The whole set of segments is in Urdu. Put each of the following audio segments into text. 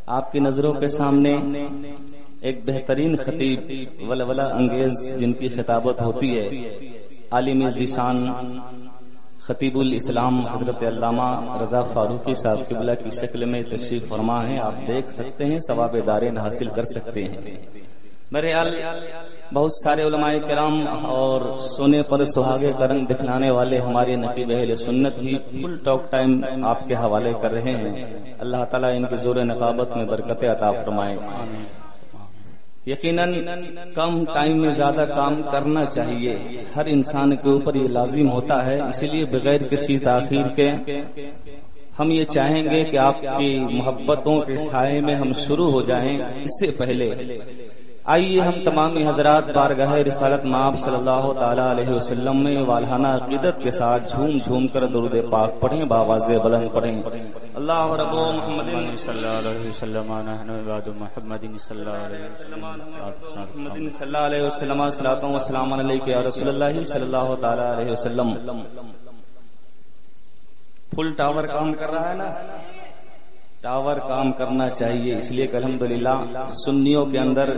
آپ کی نظروں کے سامنے ایک بہترین خطیب ولولہ انگیز جن کی خطابت ہوتی ہے، عالم ذیشان خطیب الاسلام حضرت علامہ رضا فاروقی صاحب قبلہ کی شکل میں تشریف فرما ہے. آپ دیکھ سکتے ہیں، ثواب دارین حاصل کر سکتے ہیں. بہرحال بہت سارے علماء کرام اور سونے پر سہاگے کا رنگ دکھلانے والے ہمارے نقیب اہل سنت بھی فل ٹاک ٹائم آپ کے حوالے کر رہے ہیں. اللہ تعالیٰ ان کی زور نقابت میں برکت عطا فرمائے. یقیناً کم ٹائم میں زیادہ کام کرنا چاہیے، ہر انسان کے اوپر یہ لازم ہوتا ہے. اسی لیے بغیر کسی تاخیر کے ہم یہ چاہیں گے کہ آپ کی محبتوں کے سائے میں ہم شروع ہو جائیں. اس سے پہلے آئیے ہم تمامی حضرات بارگاہ رسالت مآب صلی اللہ تعالی علیہ وسلم میں والہانہ عقیدت کے ساتھ جھوم جھوم کر درود پاک پڑھیں، بآواز بلند پڑھیں. اللہ رب محمد صلی اللہ علیہ وسلم نحن عباد محمد صلی اللہ علیہ وسلم محمد صلی اللہ علیہ وسلم صلاۃ و سلام علیک یا رسول اللہ صلی اللہ تعالی علیہ وسلم. فل ٹاور کام کر رہا ہے نا؟ ٹاور کام کرنا چاہیے. اس لیے کہ الحمدللہ سنیوں کے اندر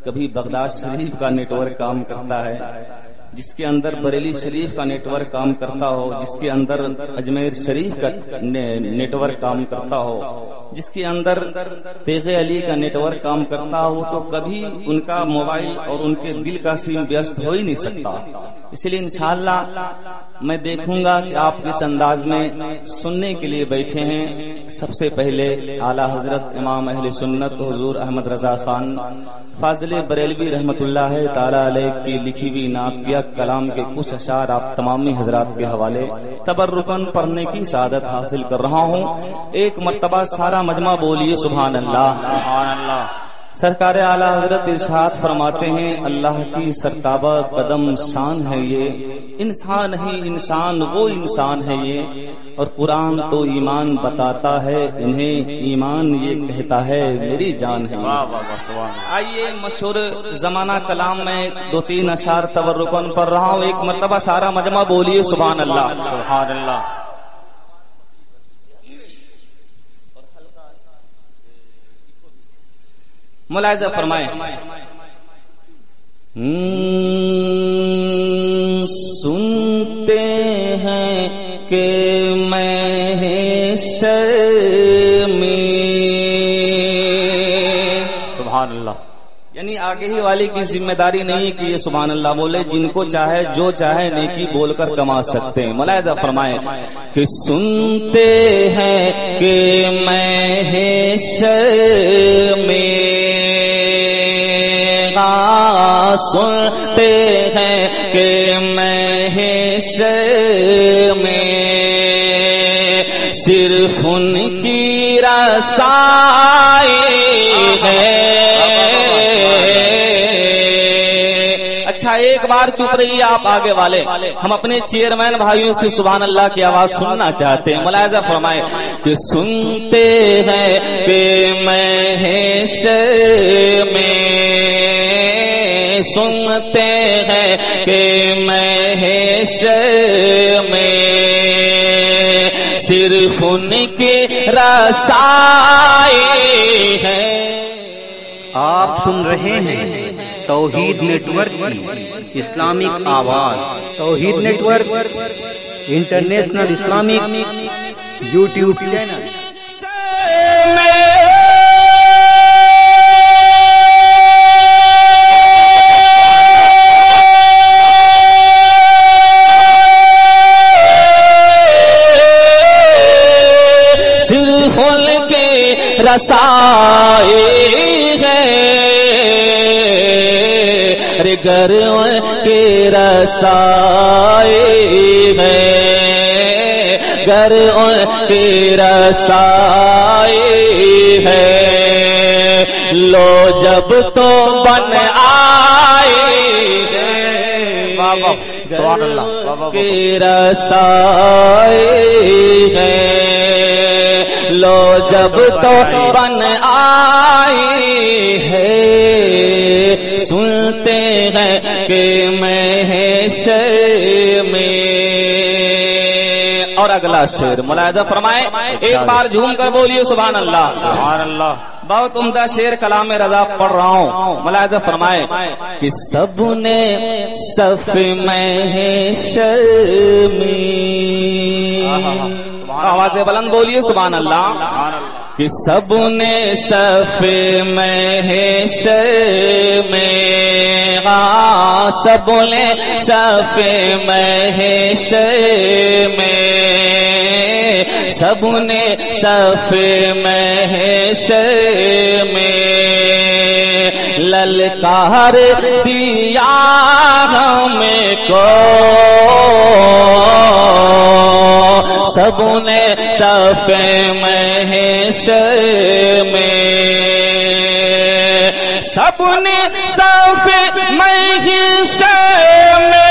کبھی بغداد شریف کا نیٹ ورک کام کرتا ہے، جس کے اندر بریلی شریف کا نیٹ ورک کام کرتا ہو، جس کے اندر اجمیر شریف کا نیٹ ورک کام کرتا ہو، جس کے اندر تیغ علی کا نیٹ ورک کام کرتا ہو، تو کبھی ان کا موبائل اور ان کے دل کا سیم ویست ہو ہی نہیں سکتا. اس لیے انشاءاللہ میں دیکھوں گا کہ آپ کس انداز میں سننے کے لیے بیٹھے ہیں. سب سے پہلے اعلیٰ حضرت امام اہل سنت حضور احمد رضا خان فاضل بریلوی رحمت اللہ تعالی علیہ کی لکھی ہوئی نعتیہ کلام کے کچھ اشعار آپ تمامی حضرات کے حوالے تبرکن پڑھنے کی سعادت حاصل کر رہا ہوں. ایک مرتبہ سارا مجمع بولیے سبحان اللہ. سبحان اللہ. سرکار اعلیٰ حضرت ارشاد فرماتے ہیں، اللہ کی سرتابہ قدم شان ہے یہ، انسان ہی انسان وہ انسان ہے یہ، اور قرآن تو ایمان بتاتا ہے انہیں، ایمان یہ کہتا ہے میری جان ہے. آئیے مشہور زمانہ کلام میں دو تین اشعار تبرکن پڑھ رہا ہوں. ایک مرتبہ سارا مجمع بولیے سبحان اللہ. سبحان اللہ. ملاحظہ فرمائیں، سنتے ہیں کہ محشر میں. سبحان اللہ. یعنی آگے ہی والی کی ذمہ داری نہیں کہ یہ سبحان اللہ بولے، جن کو چاہے جو چاہے نیکی بول کر کما سکتے ہیں. ملاحظہ فرمائیں کہ سنتے ہیں کہ محشر میں، سنتے ہیں کہ محشر میں صرف ان کی رسائی ہے. اچھا ایک بار چپ رہیے آپ آگے والے، ہم اپنے چیئرمین بھائیوں سے سبحان اللہ کی آواز سننا چاہتے ہیں. ملاحظہ فرمائے کہ سنتے ہیں کہ محشر میں، سنتے ہیں کہ محشر میں صرف ان کی رسائی ہے. آپ سن رہے ہیں توحید نیٹ ورک کی اسلامک آواز. توحید network international Islamic YouTube channel. صرف ان کے رسائی ہے، گر کے رسائی ہے، گر کے رسائی ہے. لو جب تو بن آئے کے رسائی ہے، لو جب تو بن آئی ہے. سنتے ہیں کہ محشر میں. اور اگلا والا شعر ملاحظہ فرمائے، ایک بار جھوم کر بولیے سبحان اللہ۔ سبحان اللہ۔ بہت عمدہ شعر کلام رضا پڑھ رہا ہوں، ملاحظہ فرمائے کہ سب نے صف میں ہے شرمی، آواز بلند بولیے سبحان اللہ، کہ سب نے صف میں ہے شرمی، سب نے صف میں ہے شرمی، سب نے صف میں ہے شرمی، للکار دیا ہم کو سب نے صف میں ہے شرمی، سب نے صف میں ہے شرمی،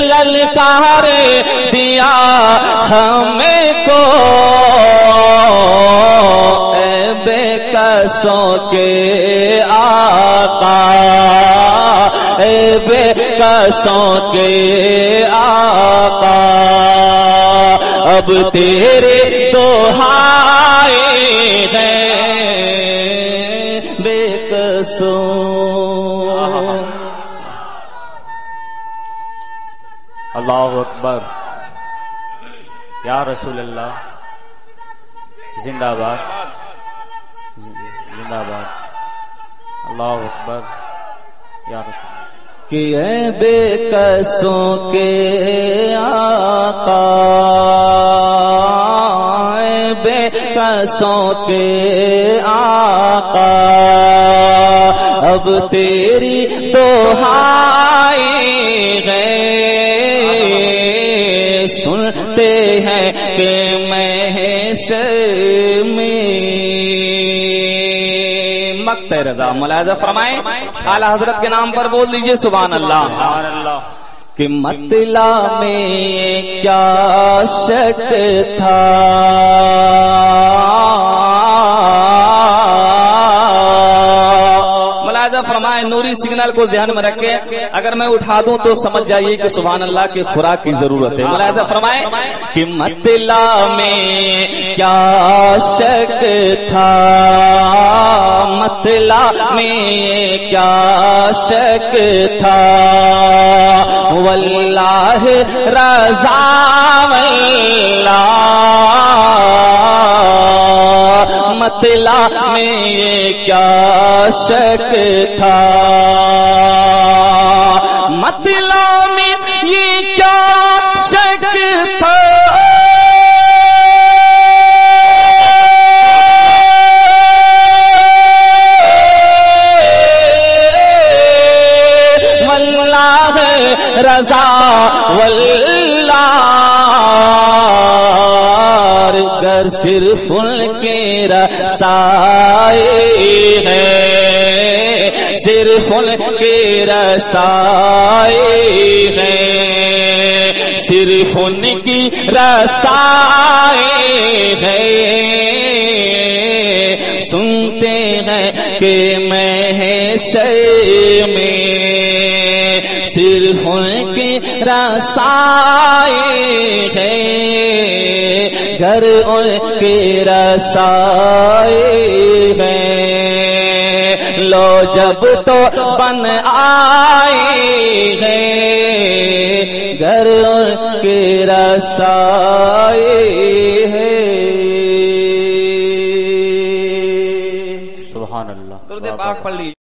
للکار دیا ہمیں کو اے بے کسوں کے آقا، اے بے کسوں کے آقا، اب تیرے دہائی ہیں بے کسوں۔ اللہ اکبر، یا رسول اللہ، زندہ باد، زندہ باد، اللہ اکبر، یا رسول اللہ۔ کہ اے بے کسوں کے آقا، اے بے کسوں کے آقا، اب تیری دہائی ہے، سنتے ہیں کہ محشر میں مقت رضا، ملاحظہ فرمائیں، اعلی حضرت کے نام پر بول دیجئے سبحان اللہ۔ سبحان اللہ۔ کہ مطلع میں کیا شک تھا، فرمائے نوری سگنل کو ذہن میں رکھے، اگر میں اٹھا دوں تو سمجھ جائیے کہ سبحان اللہ کی خوراک کی ضرورت ہے۔ ملاحظہ فرمائے کہ مطلع میں کیا شک تھا، مطلع میں کیا شک تھا، واللہ رضا واللہ، مطلع میں کیا شک تھا، مطلع میں یہ کیا شک تھا، واللہ رضا واللہ، گر صرف ان کے رسائی ہے، صرف ان کے رسائی ہے، صرف ان کی رسائی ہے، سنتے ہیں کہ محشر میں صرف ان کی رسائی ہے، گھر ان کی رسائی ہے، لو جب تو بن آئی ہے، گھر ان کی رسائی ہے۔ سبحان اللہ۔ درود پاک پڑھ لیجیے۔